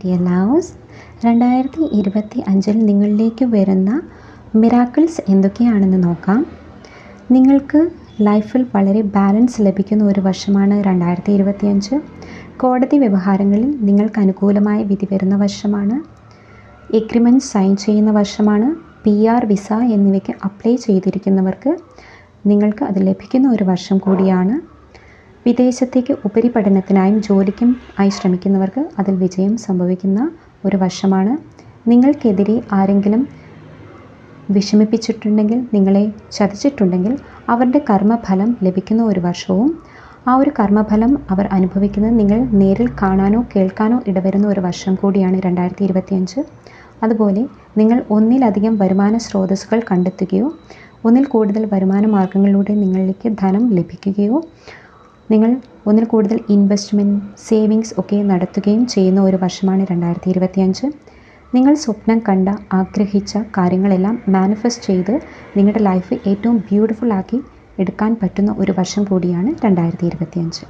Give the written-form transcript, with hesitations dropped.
Dear lovers, 2025 നിങ്ങളിലേക്ക് വരുന്ന miracles എന്തൊക്കെയാണെന്ന് നോക്കാം. നിങ്ങൾക്ക് ലൈഫിൽ വളരെ ബാലൻസ് ലഭിക്കുന്ന ഒരു വർഷമാണ് 2025. കോടതി വ്യവഹാരങ്ങളിൽ നിങ്ങൾക്ക് അനുകൂലമായ വിധി വരുന്ന വർഷമാണ്. എഗ്രിമെൻറ്റ് സൈൻ ചെയ്യുന്ന വർഷമാണ്. PR വിസ എന്നിവയ്ക്ക് അപ്ലൈ ചെയ്തിരിക്കുന്നവർക്ക് നിങ്ങൾക്ക് അത് ലഭിക്കുന്ന ഒരു വർഷം കൂടിയാണ്. വിദേശത്തേക്ക് ഉപരിപഠനത്തിനായും ജോലിക്കും ആയി ശ്രമിക്കുന്നവർക്ക് അതിൽ വിജയം സംഭവിക്കുന്ന ഒരു വർഷമാണ്. നിങ്ങൾക്കെതിരെ ആരെങ്കിലും വിഷമിപ്പിച്ചിട്ടുണ്ടെങ്കിൽ, നിങ്ങളെ ചതിച്ചിട്ടുണ്ടെങ്കിൽ അവരുടെ കർമ്മഫലം ലഭിക്കുന്ന ഒരു വർഷവും, ആ ഒരു കർമ്മഫലം അവർ അനുഭവിക്കുന്നത് നിങ്ങൾ നേരിൽ കാണാനോ കേൾക്കാനോ ഇടവരുന്ന ഒരു വർഷം കൂടിയാണ് 2025. അതുപോലെ നിങ്ങൾ ഒന്നിലധികം വരുമാന സ്രോതസ്സുകൾ കണ്ടെത്തുകയോ ഒന്നിൽ കൂടുതൽ വരുമാന മാർഗങ്ങളിലൂടെ നിങ്ങളിലേക്ക് ധനം ലഭിക്കുകയോ നിങ്ങൾ ഒന്നിൽ കൂടുതൽ ഇൻവെസ്റ്റ്മെൻറ്റ്, സേവിങ്സ് ഒക്കെ നടത്തുകയും ചെയ്യുന്ന ഒരു വർഷമാണ് 2025. നിങ്ങൾ സ്വപ്നം കണ്ട, ആഗ്രഹിച്ച കാര്യങ്ങളെല്ലാം മാനിഫെസ്റ്റ് ചെയ്ത് നിങ്ങളുടെ ലൈഫ് ഏറ്റവും ബ്യൂട്ടിഫുൾ ആക്കി എടുക്കാൻ പറ്റുന്ന ഒരു വർഷം കൂടിയാണ് 2025.